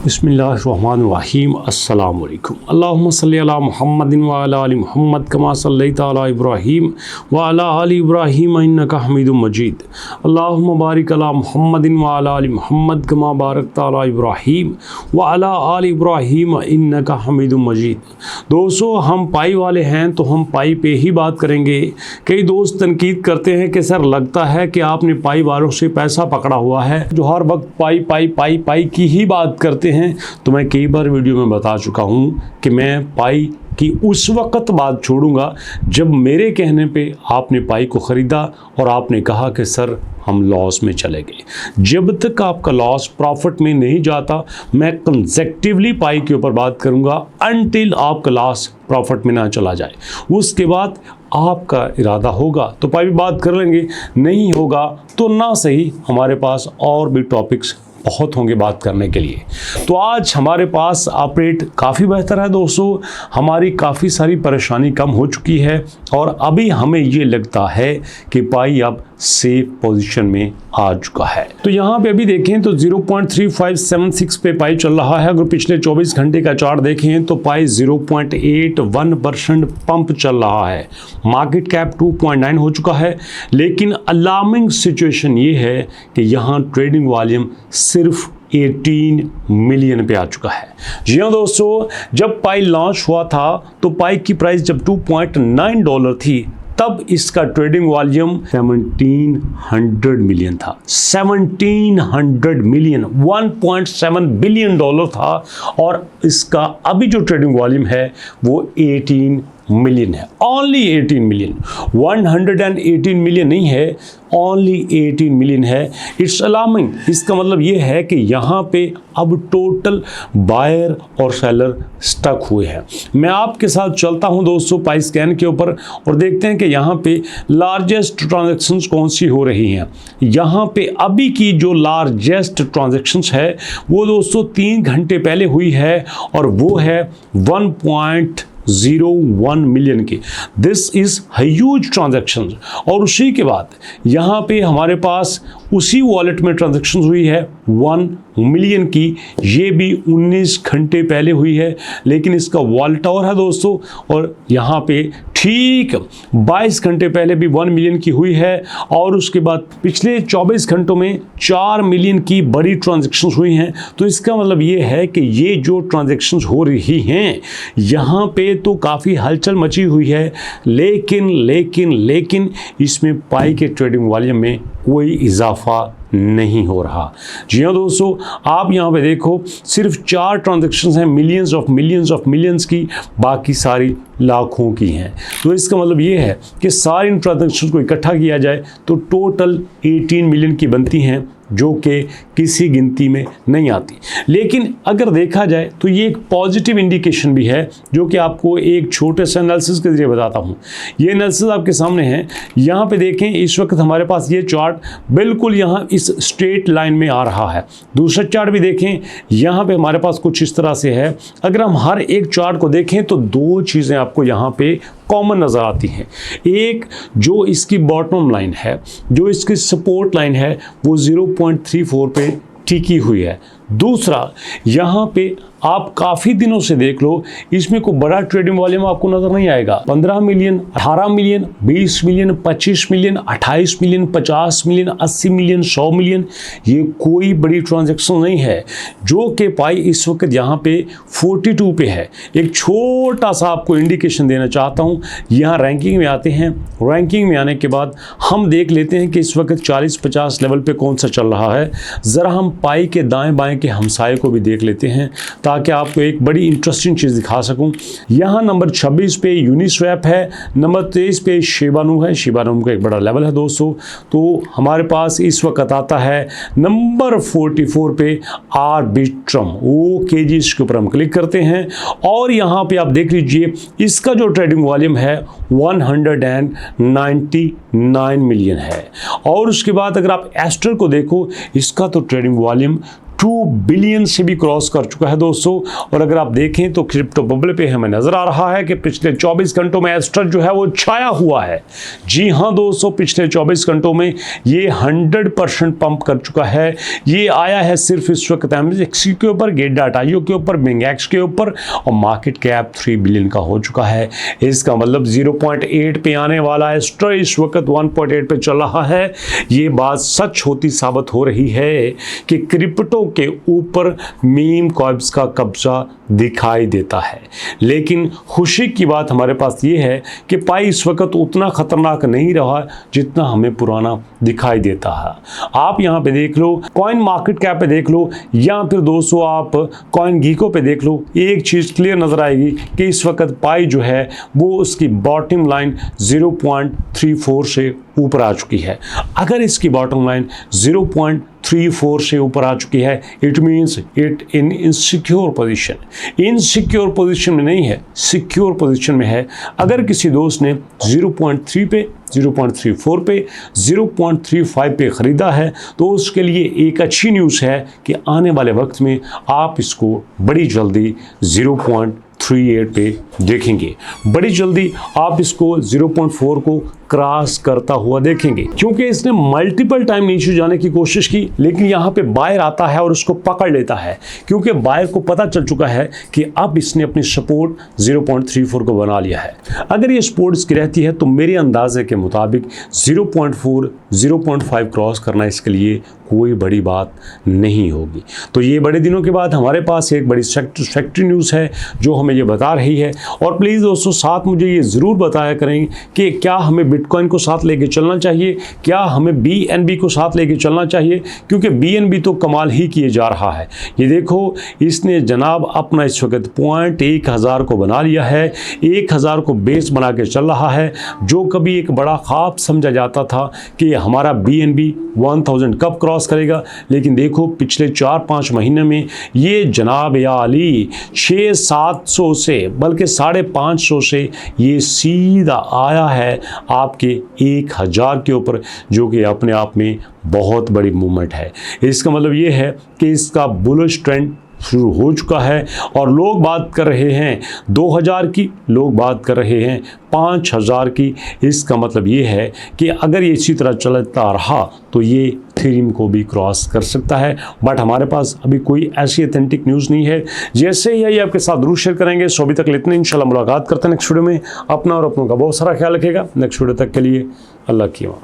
बिस्मिल्लाहिर्रहमानिर्रहीम अस्सलाम वालेकुम। अल्लाहुम्मा सल्लि अला मुहम्मदिन व अला आलि मुहम्मद कमा सल्लैता अला इब्राहीम व अला आलि इब्राहीम इन्नका हमीदुम मजीद। अल्लाहुम्मा बारिक अला मुहम्मदिन व अला आलि मुहम्मद कमा बारकता अला इब्राहीम व अला आलि इब्राहीम इन्नका हमीदुम मजीद। दोस्तों, हम पाई वाले हैं तो हम पाई पे ही बात करेंगे। कई दोस्त तनकीद करते हैं कि सर लगता है कि आपने पाई वालों से पैसा पकड़ा हुआ है, जो हर वक्त पाई पाई पाई पाई की ही बात करते हैं। तो मैं कई बार वीडियो में बता चुका हूं कि मैं पाई की उस वक्त बात छोड़ूंगा जब मेरे कहने पे आपने पाई को ख़रीदा और आपने कहा कि सर हम लॉस में चले गए। जब तक आपका लॉस प्रॉफिट में नहीं जाता, मैं कंसेक्टिवली पाई के ऊपर बात करूंगा अनटिल आपका लॉस प्रॉफिट में ना चला जाए। उसके बाद आपका इरादा होगा तो पाई भी बात कर लेंगे, नहीं होगा तो ना सही, हमारे पास और भी टॉपिक्स बहुत होंगे बात करने के लिए। तो आज हमारे पास ऑपरेट काफ़ी बेहतर है दोस्तों, हमारी काफ़ी सारी परेशानी कम हो चुकी है और अभी हमें ये लगता है कि पाई अब सेफ पोजीशन में आ चुका है। तो यहाँ पे अभी देखें तो 0.3576 पे पाई चल रहा है। अगर पिछले 24 घंटे का चार्ट देखें तो पाई 0.81% पंप चल रहा है। मार्केट कैप 2.9 हो चुका है, लेकिन अलार्मिंग सिचुएशन ये है कि यहाँ ट्रेडिंग वॉल्यूम सिर्फ 18 मिलियन पे आ चुका है। जी हाँ दोस्तों, जब पाई लॉन्च हुआ था तो पाई की प्राइस जब $2.9 थी, तब इसका ट्रेडिंग वॉल्यूम 1700 मिलियन था। 1700 मिलियन, $1.7 बिलियन था और इसका अभी जो ट्रेडिंग वॉल्यूम है वो 18 मिलियन है। ओनली 18 मिलियन, 118 मिलियन नहीं है, ओनली 18 मिलियन है। It's alarming. इसका मतलब ये है कि यहाँ पे अब टोटल बायर और सेलर स्टक हुए हैं। मैं आपके साथ चलता हूँ दोस्तों पाई स्कैन के ऊपर और देखते हैं कि यहाँ पे लार्जेस्ट ट्रांजैक्शंस कौन सी हो रही हैं। यहाँ पे अभी की जो लार्जेस्ट ट्रांजैक्शंस है वो दोस्तों 3 घंटे पहले हुई है और वो है 1.01 मिलियन की। This is huge transaction. और उसी के बाद यहाँ पे हमारे पास उसी वॉलेट में ट्रांजैक्शन हुई है 1 मिलियन की। ये भी 19 घंटे पहले हुई है, लेकिन इसका वॉलेट और है दोस्तों। और यहाँ पे ठीक 22 घंटे पहले भी 1 मिलियन की हुई है और उसके बाद पिछले 24 घंटों में 4 मिलियन की बड़ी ट्रांजैक्शन हुई हैं। तो इसका मतलब ये है कि ये जो ट्रांजैक्शन हो रही हैं यहाँ पे तो काफ़ी हलचल मची हुई है, लेकिन इसमें पाई के ट्रेडिंग वॉल्यूम में कोई इजाफा नहीं हो रहा। जी हाँ दोस्तों, आप यहाँ पे देखो सिर्फ 4 ट्रांजैक्शंस हैं मिलियंस ऑफ मिलियंस की, बाकी सारी लाखों की हैं। तो इसका मतलब ये है कि सारी इन ट्रांजैक्शंस को इकट्ठा किया जाए तो टोटल 18 मिलियन की बनती हैं, जो कि किसी गिनती में नहीं आती। लेकिन अगर देखा जाए तो ये एक पॉजिटिव इंडिकेशन भी है, जो कि आपको एक छोटे से एनालिसिस के जरिए बताता हूँ। ये एनालिसिस आपके सामने है। यहाँ पे देखें, इस वक्त हमारे पास ये चार्ट बिल्कुल यहाँ इस स्ट्रेट लाइन में आ रहा है। दूसरा चार्ट भी देखें, यहाँ पे हमारे पास कुछ इस तरह से है। अगर हम हर एक चार्ट को देखें तो 2 चीज़ें आपको यहाँ पे कॉमन नज़र आती हैं। एक, जो इसकी बॉटम लाइन है, जो इसकी सपोर्ट लाइन है, वो 0.34 पे टिकी हुई है। दूसरा, यहाँ पे आप काफ़ी दिनों से देख लो, इसमें कोई बड़ा ट्रेडिंग वॉल्यूम आपको नज़र नहीं आएगा। 15 million, 18 million, 20 million, 25 million, 28 million, 50 million, 80 million, 100 million, ये कोई बड़ी ट्रांजैक्शन नहीं है। जो कि पाई इस वक्त यहाँ पे 42 पे है। एक छोटा सा आपको इंडिकेशन देना चाहता हूँ। यहाँ रैंकिंग में आते हैं, रैंकिंग में आने के बाद हम देख लेते हैं कि इस वक्त 40-50 लेवल पे कौन सा चल रहा है। ज़रा हम पाई के दाएँ बाएँ के हमसाये को भी देख लेते हैं ताकि आपको एक बड़ी इंटरेस्टिंग चीज़ दिखा सकूं। यहाँ नंबर 26 पे यूनिस्वैप है, नंबर 23 पे शिबानू है। शिबानू का एक बड़ा लेवल है दोस्तों। तो हमारे पास इस वक्त आता है नंबर 44 पे आर्बिट्रम। ओके जी, इसके ऊपर हम क्लिक करते हैं और यहाँ पे आप देख लीजिए इसका जो ट्रेडिंग वॉल्यूम है 199 मिलियन है। और उसके बाद अगर आप एस्टर को देखो, इसका तो ट्रेडिंग वॉल्यूम 2 बिलियन से भी क्रॉस कर चुका है दोस्तों। और अगर आप देखें तो क्रिप्टो बबल पे हमें नजर आ रहा है कि पिछले 24 घंटों में एस्टर जो है वो छाया हुआ है। जी हाँ दोस्तों, पिछले 24 घंटों में ये 100% पंप कर चुका है। ये आया है सिर्फ इस वक्त एमएक्स के ऊपर, गेट.io के ऊपर, बिंगएक्स के ऊपर, और मार्केट कैप 3 बिलियन का हो चुका है। इसका मतलब 0.8 पे आने वाला है। एस्टर इस वक्त 1.8 पे चल रहा है। ये बात सच होती साबित हो रही है कि क्रिप्टो के ऊपर मीम कॉइन्स का कब्जा दिखाई देता है। लेकिन खुशी की बात हमारे पास ये है कि पाई इस वक्त उतना खतरनाक नहीं रहा जितना हमें पुराना दिखाई देता है। आप यहाँ पे देख लो, कॉइन मार्केट कैप पे देख लो, या फिर दोस्तों आप कॉइन गीको पे देख लो, एक चीज़ क्लियर नजर आएगी कि इस वक्त पाई जो है वो उसकी बॉटम लाइन 0.34 से ऊपर आ चुकी है। अगर इसकी बॉटम लाइन 0.34 से ऊपर आ चुकी है, it means it in insecure position. Insecure position में नहीं है, सिक्योर पोजीशन में है। अगर किसी दोस्त ने 0.3 पे, 0.34 पे, 0.35 पे ख़रीदा है तो उसके लिए एक अच्छी न्यूज़ है कि आने वाले वक्त में आप इसको बड़ी जल्दी 0.38 पे देखेंगे। बड़ी जल्दी आप इसको 0.4 को क्रॉस करता हुआ देखेंगे, क्योंकि इसने मल्टीपल टाइम नीचे जाने की कोशिश की, लेकिन यहाँ पे बायर आता है और उसको पकड़ लेता है, क्योंकि बायर को पता चल चुका है कि अब इसने अपनी सपोर्ट 0.34 को बना लिया है। अगर ये सपोर्ट इसकी रहती है तो मेरे अंदाजे के मुताबिक 0.4, 0.5 क्रॉस करना इसके लिए कोई बड़ी बात नहीं होगी। तो ये बड़े दिनों के बाद हमारे पास एक बड़ी फैक्ट्री न्यूज़ है जो हमें ये बता रही है। और प्लीज़ दोस्तों साथ मुझे ये ज़रूर बताया करें कि क्या हमें बिटकॉइन को साथ लेके चलना चाहिए, क्या हमें BNB को साथ लेके चलना चाहिए, क्योंकि BNB तो कमाल ही किए जा रहा है। ये देखो, इसने जनाब अपना इस वक्त 1000 को बना लिया है। 1000 को बेस बना के चल रहा है, जो कभी एक बड़ा ख्वाब समझा जाता था कि हमारा BNB 1000 कब क्रॉस करेगा। लेकिन देखो पिछले 4-5 महीने में ये जनाब या अली 600-700 से बल्कि 550 से ये सीधा आया है आपके 1000 के ऊपर, जो कि अपने आप में बहुत बड़ी मूवमेंट है। इसका मतलब ये है कि इसका बुलिश ट्रेंड शुरू हो चुका है और लोग बात कर रहे हैं 2000 की, लोग बात कर रहे हैं 5000 की। इसका मतलब ये है कि अगर ये इसी तरह चलता रहा तो ये इथेरियम को भी क्रॉस कर सकता है। बट हमारे पास अभी कोई ऐसी ऑथेंटिक न्यूज़ नहीं है। जैसे ही ये आपके साथ जरूर शेयर करेंगे। सो अभी तक इतने, इंशाल्लाह मुलाकात करते हैं नेक्स्ट वीडियो में। अपना और अपनों का बहुत सारा ख्याल रखेगा। नेक्स्ट वीडियो तक के लिए अल्लाह की अमान।